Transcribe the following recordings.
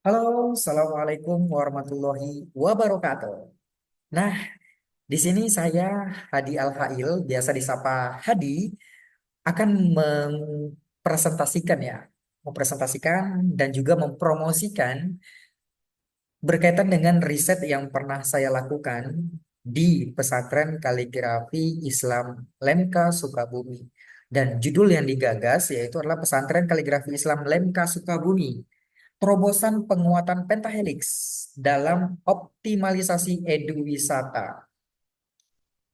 Halo, Assalamualaikum warahmatullahi wabarakatuh. Nah, di sini saya Hadi Al-Hail, biasa disapa Hadi, akan mempresentasikan dan juga mempromosikan berkaitan dengan riset yang pernah saya lakukan di Pesantren Kaligrafi Islam Lemka Sukabumi. Dan judul yang digagas yaitu adalah Pesantren Kaligrafi Islam Lemka Sukabumi, terobosan penguatan pentahelix dalam optimalisasi eduwisata.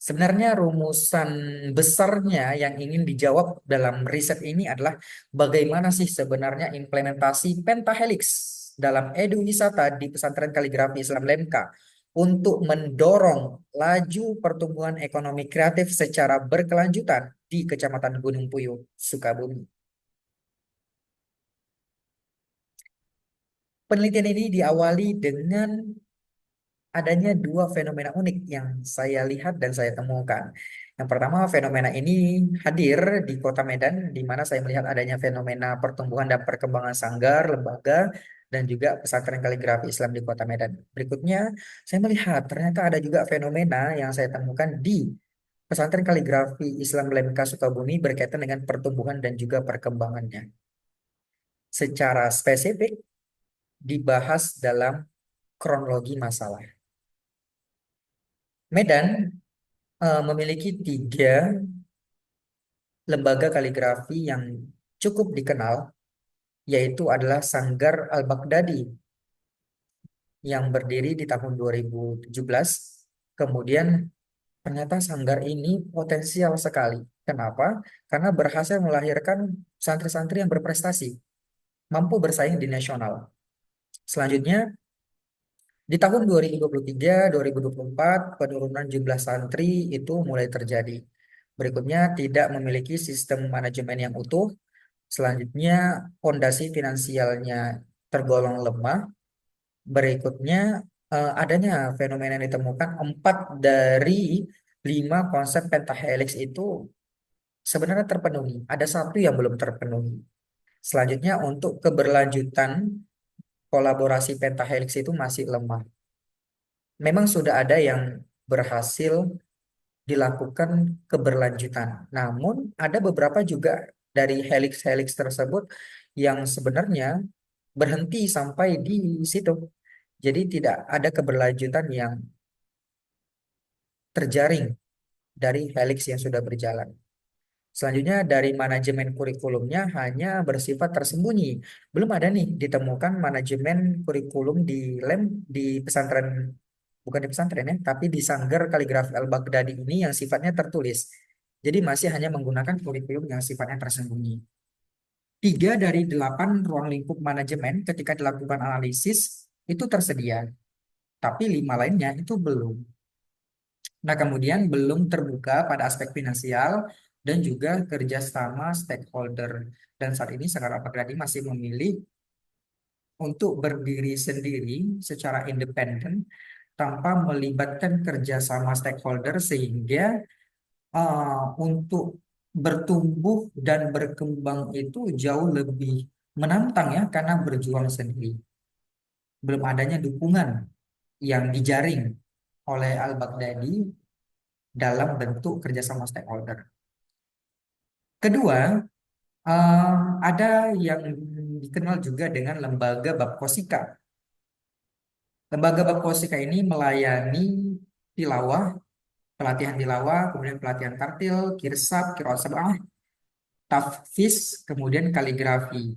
Sebenarnya rumusan besarnya yang ingin dijawab dalam riset ini adalah bagaimana sih sebenarnya implementasi pentahelix dalam eduwisata di Pesantren Kaligrafi Islam Lemka untuk mendorong laju pertumbuhan ekonomi kreatif secara berkelanjutan di Kecamatan Gunung Puyuh, Sukabumi. Penelitian ini diawali dengan adanya dua fenomena unik yang saya lihat dan saya temukan. Yang pertama, fenomena ini hadir di Kota Medan, di mana saya melihat adanya fenomena pertumbuhan dan perkembangan sanggar, lembaga, dan juga pesantren kaligrafi Islam di Kota Medan. Berikutnya, saya melihat ternyata ada juga fenomena yang saya temukan di pesantren kaligrafi Islam LMK Sukabumi berkaitan dengan pertumbuhan dan juga perkembangannya. Secara spesifik dibahas dalam kronologi masalah. Medan memiliki tiga lembaga kaligrafi yang cukup dikenal, yaitu adalah Sanggar Al-Baghdadi yang berdiri di tahun 2017. Kemudian ternyata Sanggar ini potensial sekali. Kenapa? Karena berhasil melahirkan santri-santri yang berprestasi, mampu bersaing di nasional. Selanjutnya, di tahun 2023-2024, penurunan jumlah santri itu mulai terjadi. Berikutnya, tidak memiliki sistem manajemen yang utuh. Selanjutnya, fondasi finansialnya tergolong lemah. Berikutnya, adanya fenomena yang ditemukan 4 dari 5 konsep pentahelix itu sebenarnya terpenuhi. Ada satu yang belum terpenuhi. Selanjutnya, untuk keberlanjutan kolaborasi pentahelix itu masih lemah. Memang sudah ada yang berhasil dilakukan keberlanjutan. Namun, ada beberapa juga dari helix-helix tersebut yang sebenarnya berhenti sampai di situ. Jadi tidak ada keberlanjutan yang terjaring dari helix yang sudah berjalan. Selanjutnya dari manajemen kurikulumnya hanya bersifat tersembunyi. Belum ada nih ditemukan manajemen kurikulum di lem di pesantren, bukan di pesantren ya, tapi di Sanggar Kaligrafi Al-Baghdadi ini yang sifatnya tertulis. Jadi masih hanya menggunakan kurikulum yang sifatnya tersembunyi. 3 dari 8 ruang lingkup manajemen ketika dilakukan analisis itu tersedia, tapi 5 lainnya itu belum. Nah, kemudian belum terbuka pada aspek finansial dan juga kerjasama stakeholder. Dan saat ini Sanggar Al-Baghdadi masih memilih untuk berdiri sendiri secara independen tanpa melibatkan kerjasama stakeholder sehingga untuk bertumbuh dan berkembang itu jauh lebih menantang ya karena berjuang sendiri. Belum adanya dukungan yang dijaring oleh Al-Baghdadi dalam bentuk kerjasama stakeholder. Kedua, eh, ada yang dikenal juga dengan Lembaga Bapkosika. Lembaga Bapkosika ini melayani tilawah, pelatihan tilawah, kemudian pelatihan tartil, kirsab, qiraat sab'ah, tahfiz, kemudian kaligrafi.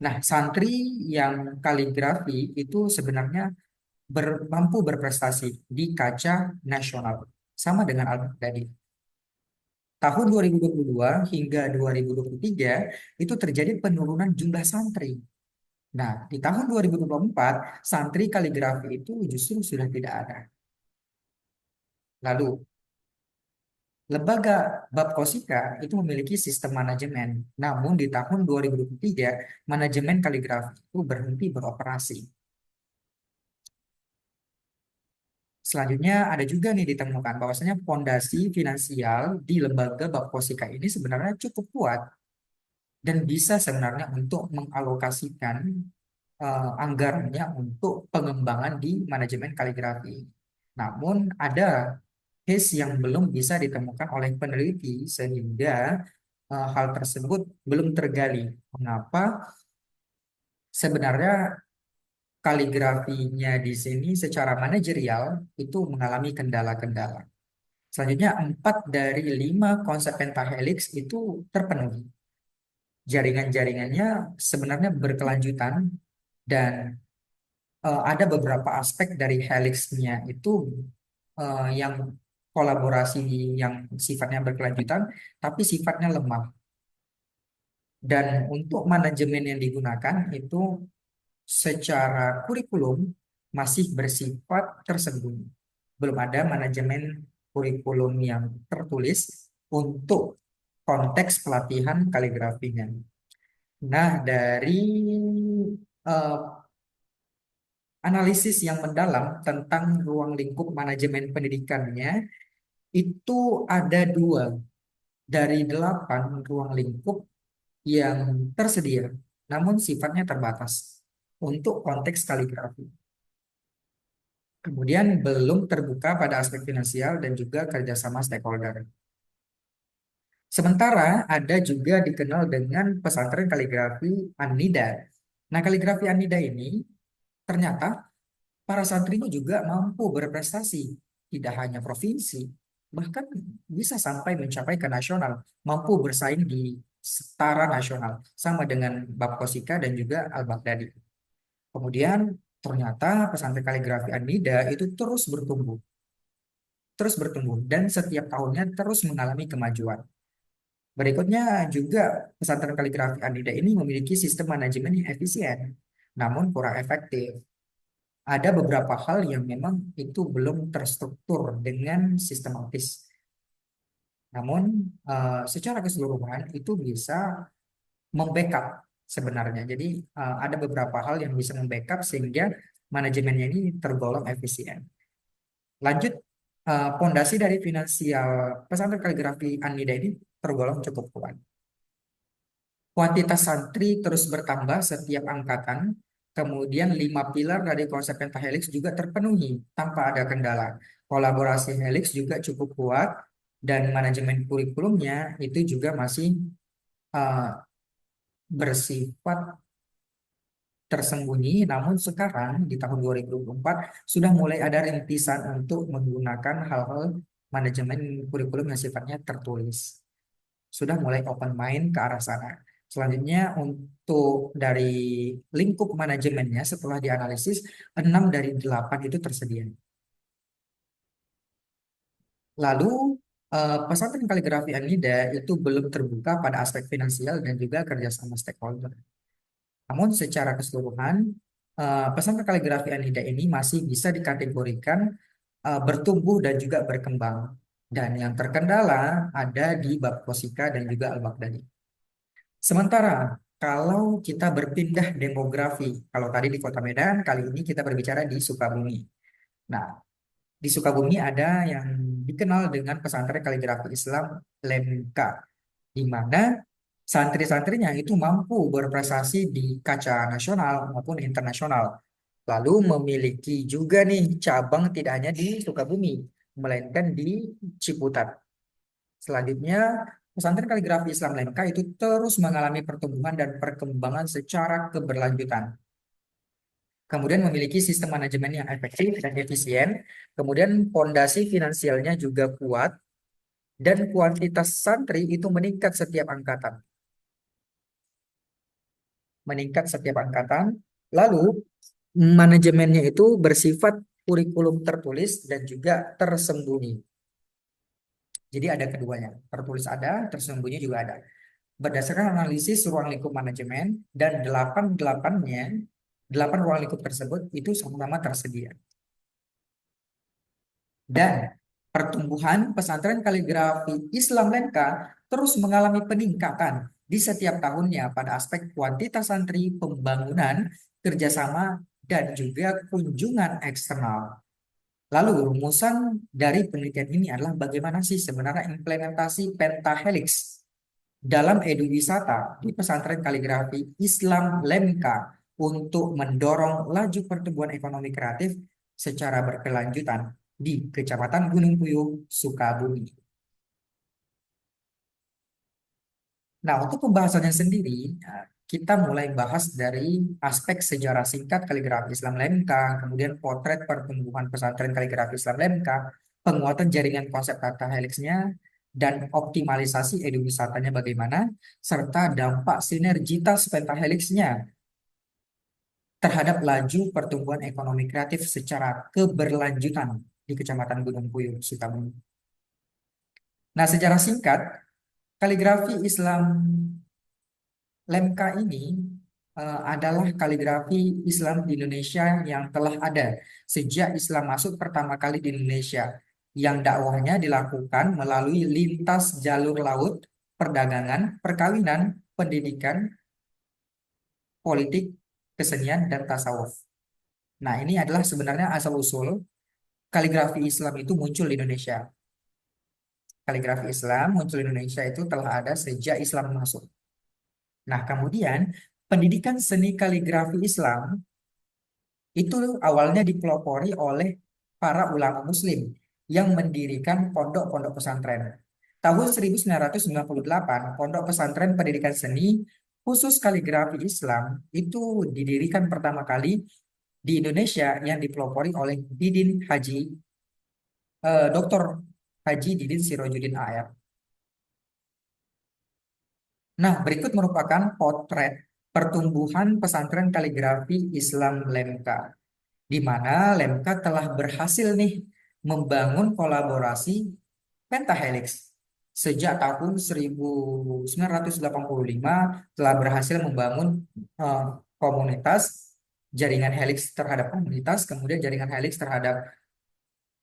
Nah, santri yang kaligrafi itu sebenarnya mampu berprestasi di kaca nasional, sama dengan Al-Baghdadi. Tahun 2022 hingga 2023 itu terjadi penurunan jumlah santri. Nah, di tahun 2024 santri kaligrafi itu justru sudah tidak ada. Lalu, lembaga Bapkosika itu memiliki sistem manajemen. Namun di tahun 2023 manajemen kaligrafi itu berhenti beroperasi. Selanjutnya ada juga nih ditemukan bahwasanya fondasi finansial di lembaga Bapkosika ini sebenarnya cukup kuat dan bisa sebenarnya untuk mengalokasikan anggarannya untuk pengembangan di manajemen kaligrafi. Namun ada case yang belum bisa ditemukan oleh peneliti sehingga hal tersebut belum tergali. Mengapa? Sebenarnya kaligrafinya di sini secara manajerial itu mengalami kendala-kendala. Selanjutnya, 4 dari 5 konsep pentahelix itu terpenuhi. Jaringan-jaringannya sebenarnya berkelanjutan dan ada beberapa aspek dari helixnya itu yang kolaborasi yang sifatnya berkelanjutan, tapi sifatnya lemah. Dan untuk manajemen yang digunakan itu secara kurikulum masih bersifat tersembunyi. Belum ada manajemen kurikulum yang tertulis untuk konteks pelatihan kaligrafinya. Nah, dari eh, analisis yang mendalam tentang ruang lingkup manajemen pendidikannya, itu ada 2 dari 8 ruang lingkup yang tersedia, namun sifatnya terbatas untuk konteks kaligrafi. Kemudian belum terbuka pada aspek finansial dan juga kerjasama stakeholder. Sementara ada juga dikenal dengan pesantren kaligrafi An-Nida. Nah, kaligrafi An-Nida ini ternyata para santrinya juga mampu berprestasi, tidak hanya provinsi, bahkan bisa sampai mencapai ke nasional, mampu bersaing di setara nasional, sama dengan Bapkosika dan juga Al-Baghdadi. Kemudian ternyata pesantren kaligrafi An-Nida itu terus bertumbuh, dan setiap tahunnya terus mengalami kemajuan. Berikutnya juga pesantren kaligrafi An-Nida ini memiliki sistem manajemen yang efisien, namun kurang efektif. Ada beberapa hal yang memang itu belum terstruktur dengan sistematis. Namun secara keseluruhan itu bisa membackup sebenarnya. Jadi ada beberapa hal yang bisa membackup sehingga manajemennya ini tergolong efisien. Lanjut, pondasi dari finansial pesantren kaligrafi An-Nida ini tergolong cukup kuat. Kuantitas santri terus bertambah setiap angkatan, kemudian 5 pilar dari konsep pentahelix juga terpenuhi tanpa ada kendala. Kolaborasi helix juga cukup kuat, dan manajemen kurikulumnya itu juga masih uh, bersifat tersembunyi, namun sekarang di tahun 2024 sudah mulai ada rintisan untuk menggunakan hal-hal manajemen kurikulum yang sifatnya tertulis. Sudah mulai open mind ke arah sana. Selanjutnya untuk dari lingkup manajemennya setelah dianalisis 6 dari 8 itu tersedia. Lalu pesantren kaligrafi Anida itu belum terbuka pada aspek finansial dan juga kerjasama stakeholder. Namun secara keseluruhan pesantren kaligrafi Anida ini masih bisa dikategorikan bertumbuh dan juga berkembang. Dan yang terkendala ada di bab Kosika dan juga Al-Baghdadi. Sementara kalau kita berpindah demografi, kalau tadi di Kota Medan, kali ini kita berbicara di Sukabumi. Nah, di Sukabumi ada yang dikenal dengan pesantren kaligrafi Islam Lemka, di mana santri-santrinya itu mampu berprestasi di kaca nasional maupun internasional. Lalu memiliki juga nih cabang tidak hanya di Sukabumi, melainkan di Ciputat. Selanjutnya, pesantren kaligrafi Islam Lemka itu terus mengalami pertumbuhan dan perkembangan secara keberlanjutan. Kemudian memiliki sistem manajemen yang efektif dan efisien. Kemudian fondasi finansialnya juga kuat dan kuantitas santri itu meningkat setiap angkatan. Meningkat setiap angkatan. Lalu manajemennya itu bersifat kurikulum tertulis dan juga tersembunyi. Jadi ada keduanya, tertulis ada, tersembunyi juga ada. Berdasarkan analisis ruang lingkup manajemen dan 8 ruang lingkup tersebut itu sama-sama tersedia. Dan pertumbuhan pesantren kaligrafi Islam Lenka terus mengalami peningkatan di setiap tahunnya pada aspek kuantitas santri, pembangunan, kerjasama, dan juga kunjungan eksternal. Lalu rumusan dari penelitian ini adalah bagaimana sih sebenarnya implementasi pentahelix dalam eduwisata di pesantren kaligrafi Islam Lemka untuk mendorong laju pertumbuhan ekonomi kreatif secara berkelanjutan di Kecamatan Gunung Puyuh, Sukabumi. Nah, untuk pembahasannya sendiri, kita mulai bahas dari aspek sejarah singkat kaligrafi Islam Lemka, kemudian potret pertumbuhan pesantren kaligrafi Islam Lemka, penguatan jaringan konsep tata helixnya, dan optimalisasi eduwisatanya bagaimana, serta dampak sinergitas pentahelixnya terhadap laju pertumbuhan ekonomi kreatif secara keberlanjutan di Kecamatan Gunung Puyuh, Sukabumi. Nah, secara singkat, kaligrafi Islam Lemka ini adalah kaligrafi Islam di Indonesia yang telah ada sejak Islam masuk pertama kali di Indonesia, yang dakwahnya dilakukan melalui lintas jalur laut, perdagangan, perkawinan, pendidikan, politik, kesenian, dan tasawuf. Nah, ini adalah sebenarnya asal-usul kaligrafi Islam itu muncul di Indonesia. Kaligrafi Islam muncul di Indonesia itu telah ada sejak Islam masuk. Nah, kemudian pendidikan seni kaligrafi Islam itu awalnya dipelopori oleh para ulama Muslim yang mendirikan pondok-pondok pesantren. Tahun 1998, Pondok Pesantren Pendidikan Seni khusus kaligrafi Islam itu didirikan pertama kali di Indonesia yang dipelopori oleh Dr. Haji Didin Sirojudin AR. Nah, berikut merupakan potret pertumbuhan pesantren kaligrafi Islam Lemka, di mana Lemka telah berhasil nih membangun kolaborasi pentahelix. Sejak tahun 1985 telah berhasil membangun eh, komunitas, jaringan helix terhadap komunitas, kemudian jaringan helix terhadap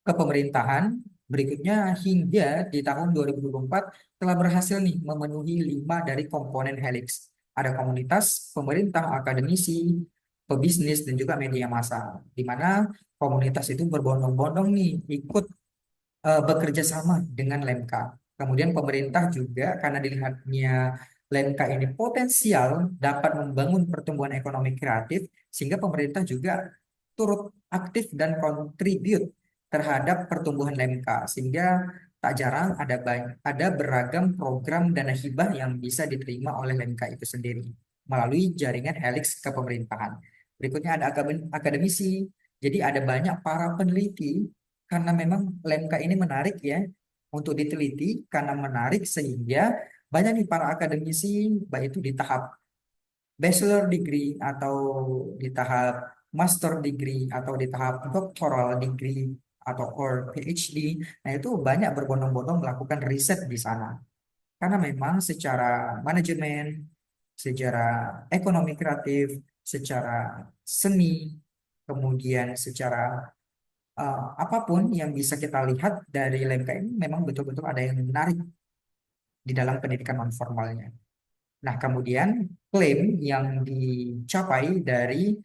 kepemerintahan. Berikutnya hingga di tahun 2024 telah berhasil nih memenuhi 5 dari komponen helix. Ada komunitas, pemerintah, akademisi, pebisnis, dan juga media massa. Di mana komunitas itu berbondong-bondong nih ikut bekerja sama dengan Lemka. Kemudian pemerintah juga karena dilihatnya Lemka ini potensial dapat membangun pertumbuhan ekonomi kreatif, sehingga pemerintah juga turut aktif dan kontribut terhadap pertumbuhan Lemka. Sehingga tak jarang ada beragam program dana hibah yang bisa diterima oleh Lemka itu sendiri melalui jaringan helix kepemerintahan. Berikutnya ada akademisi. Jadi ada banyak para peneliti karena memang Lemka ini menarik ya untuk diteliti, karena menarik sehingga banyak nih para akademisi baik itu di tahap bachelor degree atau di tahap master degree atau di tahap doctoral degree atau or PhD. Nah, itu banyak berbondong-bondong melakukan riset di sana. Karena memang secara manajemen, secara ekonomi kreatif, secara seni, kemudian secara apapun yang bisa kita lihat dari Lemka ini memang betul-betul ada yang menarik di dalam pendidikan non formalnya. Nah, kemudian klaim yang dicapai dari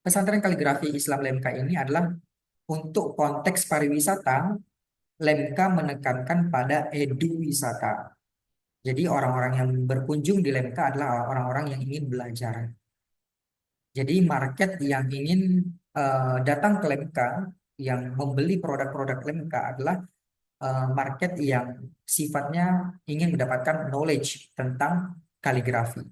pesantren kaligrafi Islam Lemka ini adalah untuk konteks pariwisata, Lemka menekankan pada edu wisata. Jadi orang-orang yang berkunjung di Lemka adalah orang-orang yang ingin belajar. Jadi market yang ingin datang ke Lemka, yang membeli produk-produk Lemka adalah market yang sifatnya ingin mendapatkan knowledge tentang kaligrafi.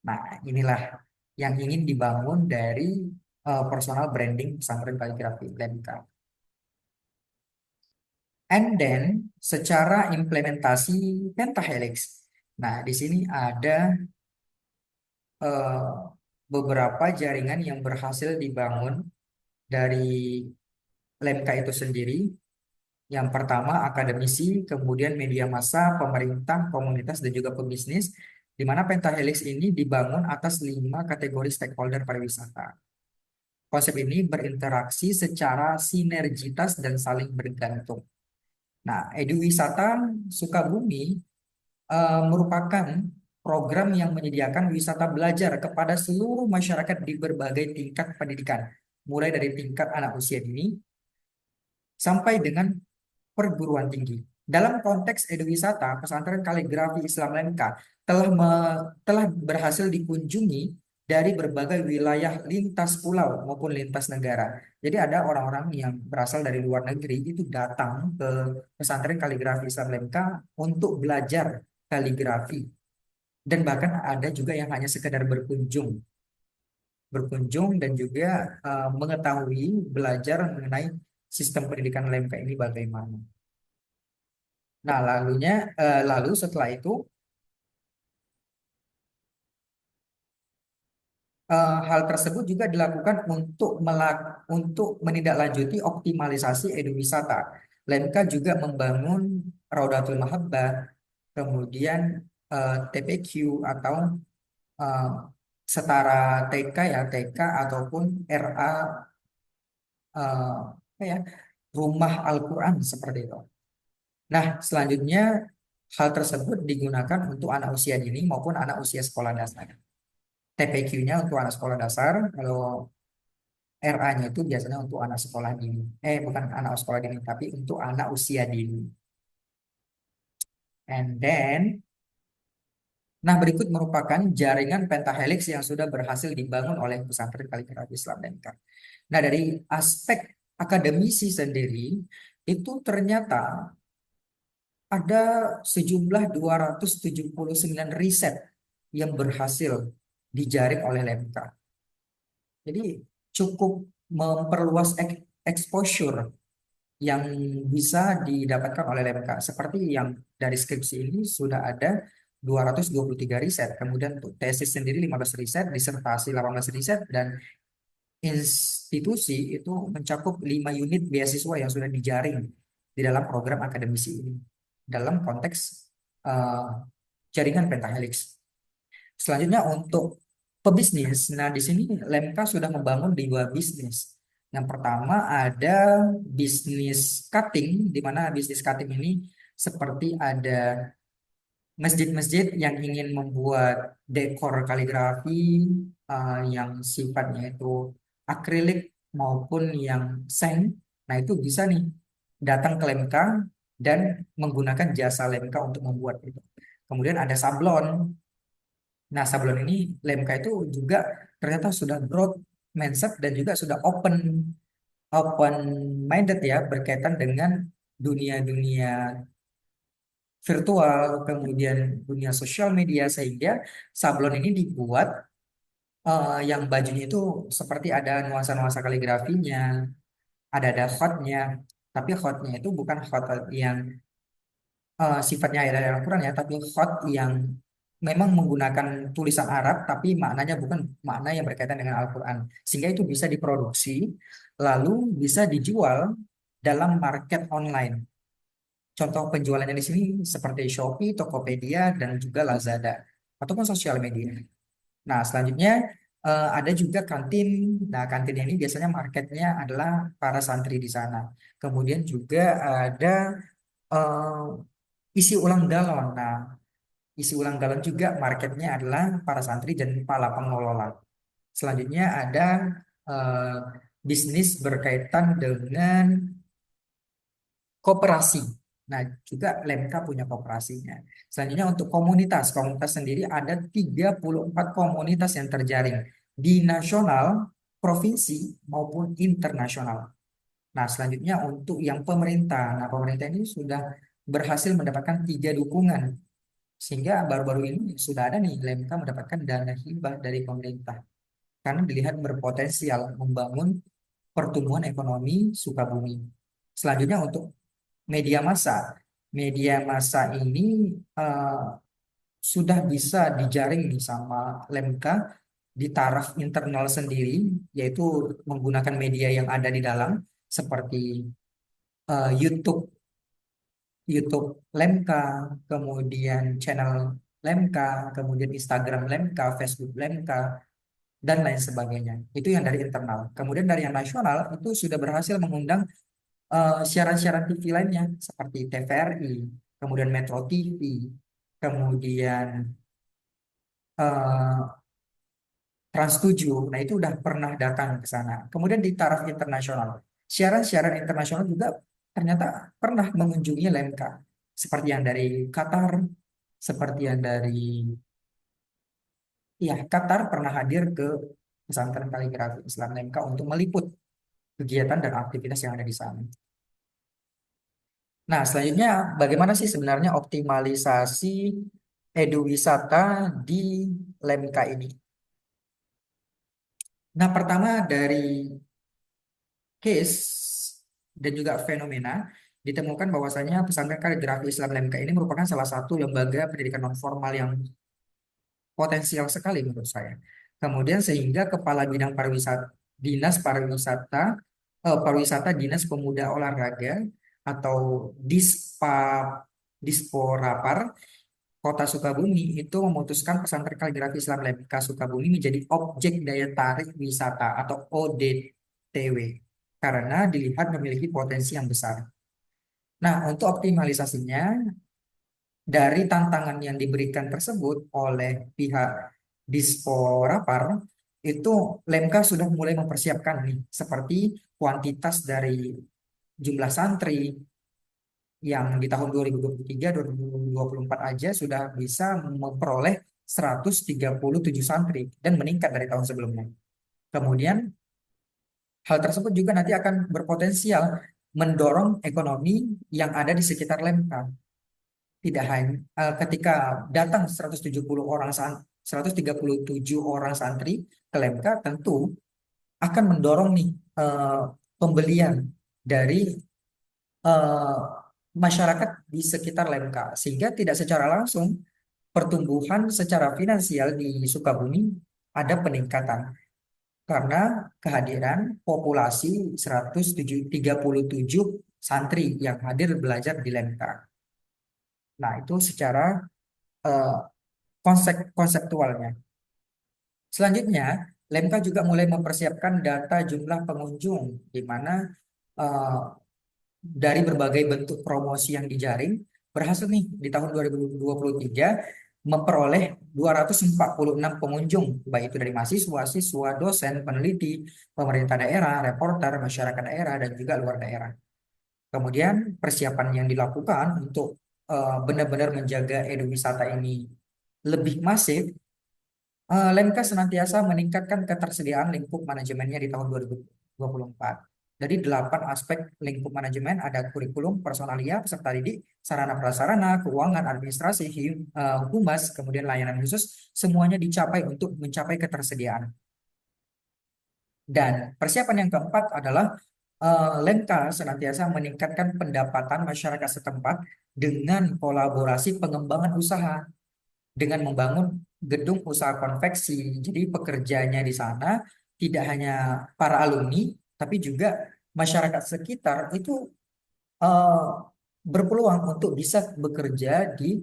Nah, inilah yang ingin dibangun dari personal branding pesantren kaligrafi Lemka. And then secara implementasi pentahelix. Nah, di sini ada eh, beberapa jaringan yang berhasil dibangun dari Lemka itu sendiri. Yang pertama akademisi, kemudian media massa, pemerintah, komunitas, dan juga pebisnis, di mana pentahelix ini dibangun atas 5 kategori stakeholder pariwisata. Konsep ini berinteraksi secara sinergitas dan saling bergantung. Nah, Eduwisata Sukabumi merupakan program yang menyediakan wisata belajar kepada seluruh masyarakat di berbagai tingkat pendidikan, mulai dari tingkat anak usia dini sampai dengan perguruan tinggi. Dalam konteks eduwisata, pesantren kaligrafi Islam Lemka telah berhasil dikunjungi dari berbagai wilayah lintas pulau maupun lintas negara. Jadi ada orang-orang yang berasal dari luar negeri itu datang ke pesantren kaligrafi Islam Lemka untuk belajar kaligrafi. Dan bahkan ada juga yang hanya sekedar berkunjung dan juga mengetahui, belajar mengenai sistem pendidikan Lemka ini bagaimana. Nah, lalu setelah itu hal tersebut juga dilakukan untuk menindaklanjuti optimalisasi eduwisata. Lemka juga membangun Raudatul Mahabbah, kemudian TPQ atau eh, setara TK ya, TK ataupun RA, apa ya, Rumah Al-Quran seperti itu. Nah, selanjutnya hal tersebut digunakan untuk anak usia dini maupun anak usia sekolah dasar. TPQ-nya untuk anak sekolah dasar, kalau RA-nya itu biasanya untuk anak sekolah dini. Bukan anak sekolah dini, tapi untuk anak usia dini. And then, nah berikut merupakan jaringan pentahelix yang sudah berhasil dibangun oleh pesantren Kaligrafi Islam Denka. Nah, dari aspek akademisi sendiri, itu ternyata ada sejumlah 279 riset yang berhasil dijaring oleh LMK. Jadi cukup memperluas exposure yang bisa didapatkan oleh LMK. Seperti yang dari skripsi ini sudah ada 223 riset. Kemudian untuk tesis sendiri 15 riset, disertasi 18 riset, dan institusi itu mencakup 5 unit beasiswa yang sudah dijaring di dalam program akademisi ini. Dalam konteks eh, jaringan pentahelix. Selanjutnya untuk pebisnis. Nah, di sini Lemka sudah membangun 2 bisnis. Yang pertama ada bisnis cutting, di mana bisnis cutting ini seperti ada masjid-masjid yang ingin membuat dekor kaligrafi yang sifatnya itu akrilik maupun yang seng. Nah, itu bisa nih datang ke Lemka dan menggunakan jasa Lemka untuk membuat itu. Kemudian ada sablon. Nah, sablon ini Lemka itu juga ternyata sudah growth mindset dan juga sudah open minded ya berkaitan dengan dunia-dunia virtual, kemudian dunia sosial media sehingga sablon ini dibuat yang bajunya itu seperti ada nuansa-nuansa kaligrafinya, ada khotnya, tapi khotnya itu bukan khot yang sifatnya ayat dari Al-Quran ya, tapi khot yang memang menggunakan tulisan Arab, tapi maknanya bukan makna yang berkaitan dengan Al-Quran. Sehingga itu bisa diproduksi, lalu bisa dijual dalam market online. Contoh penjualannya di sini seperti Shopee, Tokopedia, dan juga Lazada, ataupun sosial media. Nah, selanjutnya ada juga kantin. Nah, kantin ini biasanya marketnya adalah para santri di sana. Kemudian juga ada isi ulang galon. Nah, isi ulang galon juga marketnya adalah para santri dan para pengelola. Selanjutnya ada eh, bisnis berkaitan dengan koperasi. Nah, juga Lemka punya koperasinya. Selanjutnya untuk komunitas. Komunitas sendiri ada 34 komunitas yang terjaring di nasional, provinsi, maupun internasional. Nah, selanjutnya untuk yang pemerintah. Nah, pemerintah ini sudah berhasil mendapatkan 3 dukungan. Sehingga baru-baru ini sudah ada nih Lemka mendapatkan dana hibah dari pemerintah. Karena dilihat berpotensial membangun pertumbuhan ekonomi Sukabumi. Selanjutnya untuk media massa. Media massa ini eh, sudah bisa dijaring nih sama Lemka di taraf internal sendiri, yaitu menggunakan media yang ada di dalam seperti YouTube, YouTube Lemka, kemudian channel Lemka, kemudian Instagram Lemka, Facebook Lemka, dan lain sebagainya. Itu yang dari internal. Kemudian dari yang nasional itu sudah berhasil mengundang siaran-siaran TV lainnya seperti TVRI, kemudian Metro TV, kemudian eh, Trans 7. Nah, itu udah pernah datang ke sana. Kemudian di taraf internasional, siaran-siaran internasional juga ternyata pernah mengunjungi Lemka. Seperti yang dari Qatar, seperti yang dari Ya, Qatar pernah hadir ke pesantren kaligrafi Islam Lemka untuk meliput kegiatan dan aktivitas yang ada di sana. Nah, selanjutnya bagaimana sih sebenarnya optimalisasi eduwisata di Lemka ini? Nah, pertama dari case dan juga fenomena ditemukan bahwasanya pesantren kaligrafi Islam Lemka ini merupakan salah satu lembaga pendidikan non formal yang potensial sekali menurut saya. Kemudian sehingga Kepala Bidang Pariwisata Dinas Pariwisata Pariwisata Dinas Pemuda Olahraga atau Disporapar Kota Sukabumi itu memutuskan pesantren kaligrafi Islam Lemka Sukabumi menjadi objek daya tarik wisata atau ODTW karena dilihat memiliki potensi yang besar. Nah, untuk optimalisasinya dari tantangan yang diberikan tersebut oleh pihak Disporapar itu Lemka sudah mulai mempersiapkan nih seperti kuantitas dari jumlah santri yang di tahun 2023 2024 aja sudah bisa memperoleh 137 santri dan meningkat dari tahun sebelumnya. Kemudian hal tersebut juga nanti akan berpotensial mendorong ekonomi yang ada di sekitar Lemka. Tidak hanya ketika datang 137 orang santri ke Lemka tentu akan mendorong nih eh, pembelian dari eh, masyarakat di sekitar Lemka sehingga tidak secara langsung pertumbuhan secara finansial di Sukabumi ada peningkatan karena kehadiran populasi 137 santri yang hadir belajar di Lemka. Nah, itu secara eh, konseptualnya. Selanjutnya, Lemka juga mulai mempersiapkan data jumlah pengunjung, di mana eh, dari berbagai bentuk promosi yang dijaring, berhasil nih di tahun 2023 memperoleh 246 pengunjung, baik itu dari mahasiswa, siswa, dosen, peneliti, pemerintah daerah, reporter, masyarakat daerah, dan juga luar daerah. Kemudian persiapan yang dilakukan untuk benar-benar menjaga eduwisata ini lebih masif. Lemka senantiasa meningkatkan ketersediaan lingkup manajemennya di tahun 2024. Dari 8 aspek lingkup manajemen ada kurikulum, personalia, peserta didik, sarana prasarana, keuangan, administrasi, humas, kemudian layanan khusus, semuanya dicapai untuk mencapai ketersediaan. Dan persiapan yang keempat adalah Lemka senantiasa meningkatkan pendapatan masyarakat setempat dengan kolaborasi pengembangan usaha dengan membangun gedung usaha konveksi. Jadi pekerjanya di sana tidak hanya para alumni, tapi juga masyarakat sekitar itu eh, berpeluang untuk bisa bekerja di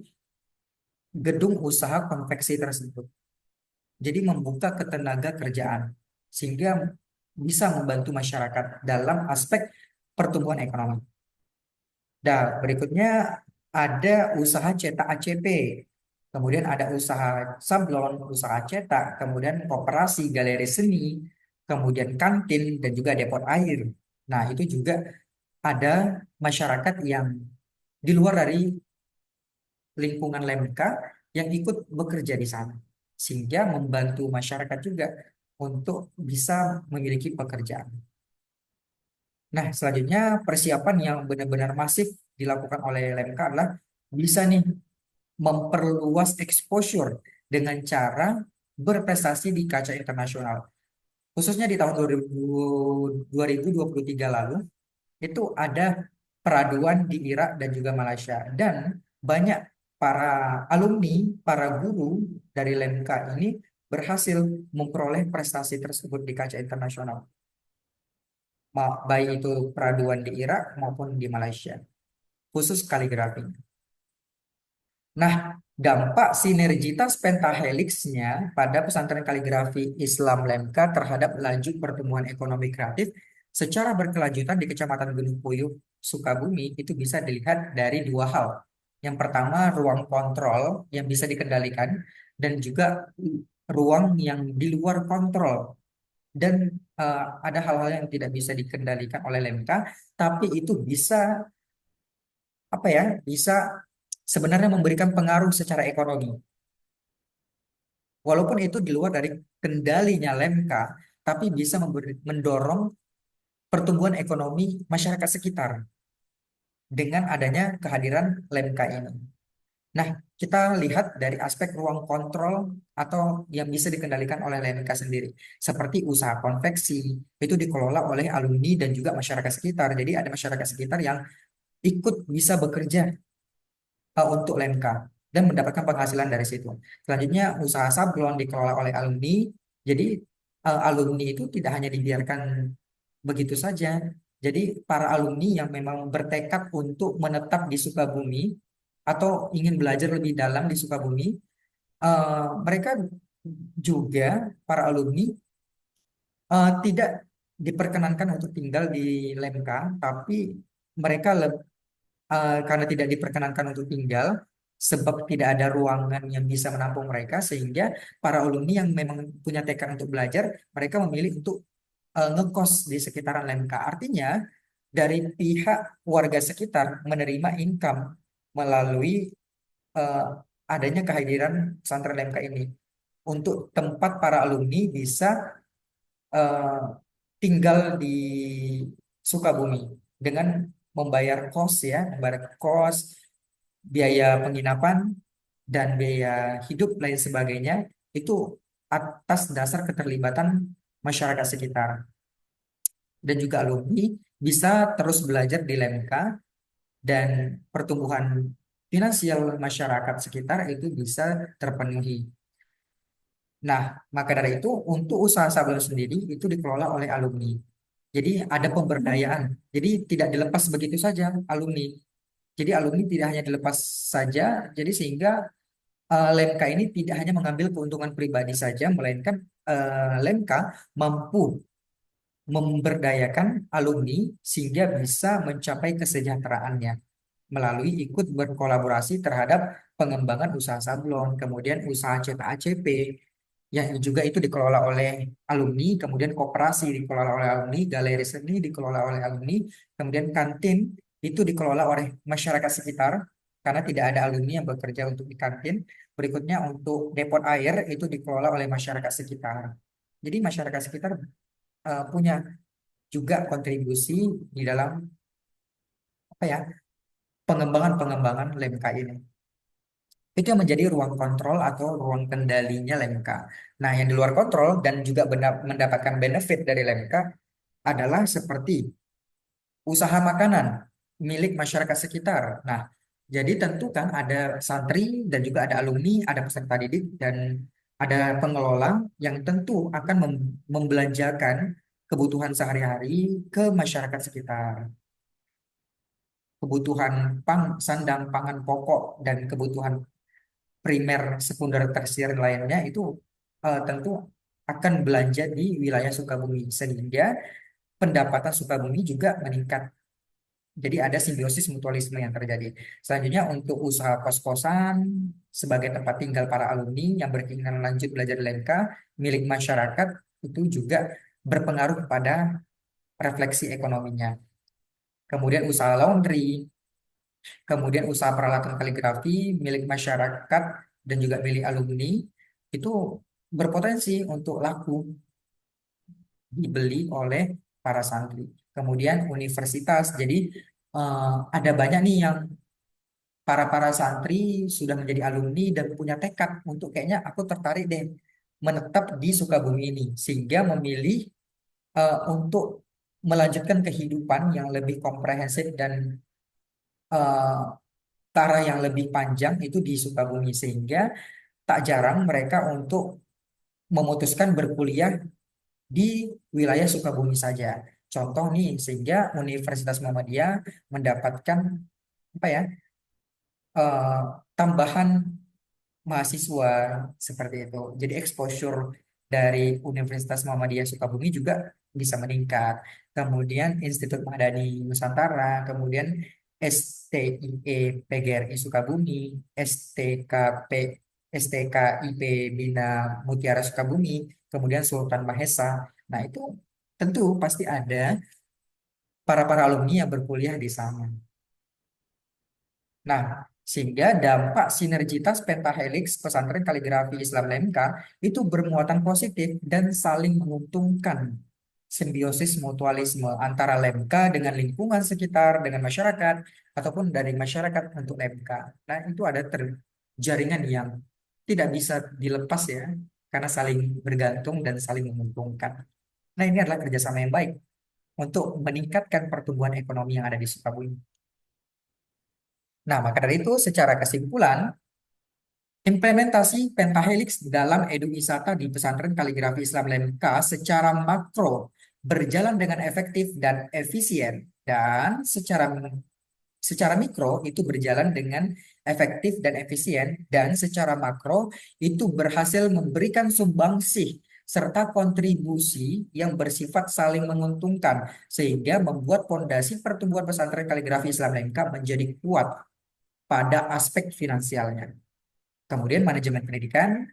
gedung usaha konveksi tersebut. Jadi membuka ketenaga kerjaan sehingga bisa membantu masyarakat dalam aspek pertumbuhan ekonomi. Dan berikutnya ada usaha cetak ACP. Kemudian ada usaha sablon, usaha cetak, kemudian koperasi, galeri seni, kemudian kantin, dan juga depot air. Nah, itu juga ada masyarakat yang di luar dari lingkungan Lemka yang ikut bekerja di sana. Sehingga membantu masyarakat juga untuk bisa memiliki pekerjaan. Nah, selanjutnya persiapan yang benar-benar masif dilakukan oleh Lemka adalah bisa nih memperluas exposure dengan cara berprestasi di kancah internasional. Khususnya di tahun 2023 lalu, itu ada peraduan di Irak dan juga Malaysia. Dan banyak para alumni, para guru dari Lemka ini berhasil memperoleh prestasi tersebut di kancah internasional. Baik itu peraduan di Irak maupun di Malaysia. Khusus kaligrafi. Nah, dampak sinergitas pentahelixnya pada pesantren kaligrafi Islam Lemka terhadap laju pertumbuhan ekonomi kreatif secara berkelanjutan di Kecamatan Gunung Puyuh, Sukabumi itu bisa dilihat dari dua hal. Yang pertama, ruang kontrol yang bisa dikendalikan dan juga ruang yang di luar kontrol. Dan ada hal-hal yang tidak bisa dikendalikan oleh Lemka, tapi itu bisa apa ya? Bisa sebenarnya memberikan pengaruh secara ekonomi. Walaupun itu di luar dari kendalinya Lemka, tapi bisa mendorong pertumbuhan ekonomi masyarakat sekitar dengan adanya kehadiran Lemka ini. Nah, kita lihat dari aspek ruang kontrol atau yang bisa dikendalikan oleh Lemka sendiri. Seperti usaha konveksi, itu dikelola oleh alumni dan juga masyarakat sekitar. Jadi ada masyarakat sekitar yang ikut bisa bekerja untuk Lemka dan mendapatkan penghasilan dari situ. Selanjutnya, usaha sablon dikelola oleh alumni. Jadi alumni itu tidak hanya dibiarkan begitu saja. Jadi para alumni yang memang bertekad untuk menetap di Sukabumi atau ingin belajar lebih dalam di Sukabumi, mereka juga para alumni tidak diperkenankan untuk tinggal di Lemka, tapi mereka karena tidak diperkenankan untuk tinggal, sebab tidak ada ruangan yang bisa menampung mereka, sehingga para alumni yang memang punya tekad untuk belajar, mereka memilih untuk ngekos di sekitaran Lemka. Artinya, dari pihak warga sekitar menerima income melalui eh, adanya kehadiran pesantren Lemka ini untuk tempat para alumni bisa eh, tinggal di Sukabumi dengan membayar kos ya, membayar kos, biaya penginapan dan biaya hidup lain sebagainya itu atas dasar keterlibatan masyarakat sekitar dan juga alumni bisa terus belajar di Lemka dan pertumbuhan finansial masyarakat sekitar itu bisa terpenuhi. Nah, maka dari itu untuk usaha sablon sendiri itu dikelola oleh alumni. Jadi ada pemberdayaan. Jadi tidak dilepas begitu saja alumni. Jadi alumni tidak hanya dilepas saja, jadi sehingga Lemka ini tidak hanya mengambil keuntungan pribadi saja, melainkan Lemka mampu memberdayakan alumni sehingga bisa mencapai kesejahteraannya melalui ikut berkolaborasi terhadap pengembangan usaha sablon, kemudian usaha cetak ACP, yang juga itu dikelola oleh alumni, kemudian koperasi dikelola oleh alumni, galeri seni dikelola oleh alumni, kemudian kantin itu dikelola oleh masyarakat sekitar, karena tidak ada alumni yang bekerja untuk di kantin. Berikutnya untuk depot air itu dikelola oleh masyarakat sekitar. Jadi masyarakat sekitar punya juga kontribusi di dalam apa ya pengembangan-pengembangan Lemka ini. Itu yang menjadi ruang kontrol atau ruang kendalinya Lemka. Nah, yang di luar kontrol dan juga mendapatkan benefit dari Lemka adalah seperti usaha makanan milik masyarakat sekitar. Nah, jadi tentu kan ada santri dan juga ada alumni, ada peserta didik dan ada pengelola yang tentu akan membelanjakan kebutuhan sehari-hari ke masyarakat sekitar. Kebutuhan sandang, pangan pokok, dan kebutuhan primer, sekunder, tersier lainnya itu tentu akan belanja di wilayah Sukabumi sehingga pendapatan Sukabumi juga meningkat. Jadi ada simbiosis mutualisme yang terjadi. Selanjutnya untuk usaha kos-kosan sebagai tempat tinggal para alumni yang berkeinginan lanjut belajar di LMK milik masyarakat itu juga berpengaruh pada refleksi ekonominya. Kemudian usaha laundry, kemudian usaha peralatan kaligrafi milik masyarakat dan juga milik alumni itu berpotensi untuk laku dibeli oleh para santri. Kemudian universitas, jadi ada banyak nih yang para santri sudah menjadi alumni dan punya tekad untuk kayaknya aku tertarik deh menetap di Sukabumi ini, sehingga memilih untuk melanjutkan kehidupan yang lebih komprehensif dan eh, tara yang lebih panjang itu di Sukabumi sehingga tak jarang mereka untuk memutuskan berkuliah di wilayah Sukabumi saja. Contoh nih, sehingga Universitas Muhammadiyah mendapatkan apa ya eh, tambahan mahasiswa seperti itu. Jadi exposure dari Universitas Muhammadiyah Sukabumi juga bisa meningkat. Kemudian Institut Madani Nusantara, kemudian STIE PGRI Sukabumi, STKP STKIP Bina Mutiara Sukabumi, kemudian Sultan Mahesa. Nah, itu tentu pasti ada para alumni yang berkuliah di sana. Nah, Sehingga dampak sinergitas pentahelix pesantren kaligrafi Islam Lemka itu bermuatan positif dan saling menguntungkan. Simbiosis mutualisme antara Lemka dengan lingkungan sekitar, dengan masyarakat, ataupun dari masyarakat untuk Lemka. Nah, itu ada jaringan yang tidak bisa dilepas ya, karena saling bergantung dan saling menguntungkan. Nah, ini adalah kerjasama yang baik untuk meningkatkan pertumbuhan ekonomi yang ada di Sukabumi. Nah, maka dari itu, secara kesimpulan, implementasi pentahelix dalam eduwisata di pesantren kaligrafi Islam Lemka secara makro berjalan dengan efektif dan efisien, dan secara mikro itu berjalan dengan efektif dan efisien, dan secara makro itu berhasil memberikan sumbangsih serta kontribusi yang bersifat saling menguntungkan sehingga membuat fondasi pertumbuhan pesantren kaligrafi Islam Lemka menjadi kuat pada aspek finansialnya. Kemudian manajemen pendidikan,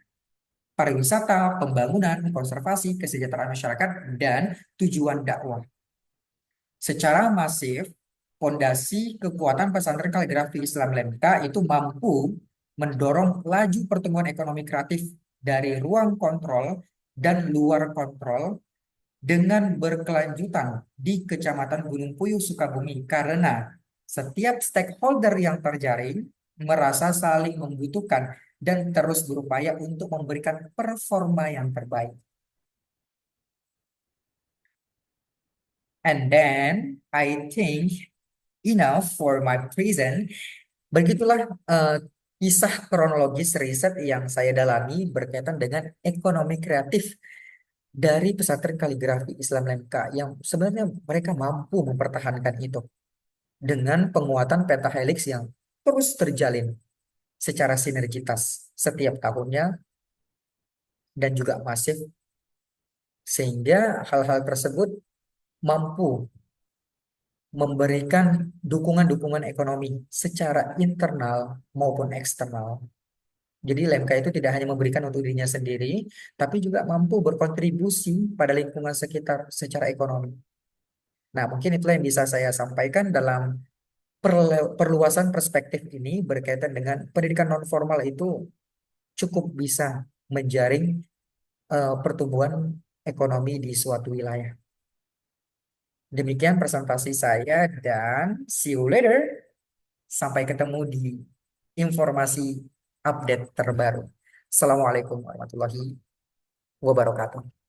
pariwisata, pembangunan, konservasi, kesejahteraan masyarakat, dan tujuan dakwah. Secara masif, fondasi kekuatan pesantren kaligrafi Islam Lemka itu mampu mendorong laju pertumbuhan ekonomi kreatif dari ruang kontrol dan luar kontrol dengan berkelanjutan di Kecamatan Gunung Puyuh, Sukabumi, karena setiap stakeholder yang terjaring merasa saling membutuhkan dan terus berupaya untuk memberikan performa yang terbaik. And then I think enough for my present. Begitulah kisah kronologis riset yang saya dalami berkaitan dengan ekonomi kreatif dari pesantren kaligrafi Islam Lemka yang sebenarnya mereka mampu mempertahankan itu dengan penguatan pentahelix yang terus terjalin secara sinergitas setiap tahunnya dan juga masif, sehingga hal-hal tersebut mampu memberikan dukungan-dukungan ekonomi secara internal maupun eksternal. Jadi LMK itu tidak hanya memberikan untuk dirinya sendiri, tapi juga mampu berkontribusi pada lingkungan sekitar secara ekonomi. Nah, mungkin itulah yang bisa saya sampaikan dalam perluasan perspektif ini berkaitan dengan pendidikan non formal itu cukup bisa menjaring pertumbuhan ekonomi di suatu wilayah. Demikian presentasi saya dan see you later. Sampai ketemu di informasi update terbaru. Assalamualaikum warahmatullahi wabarakatuh.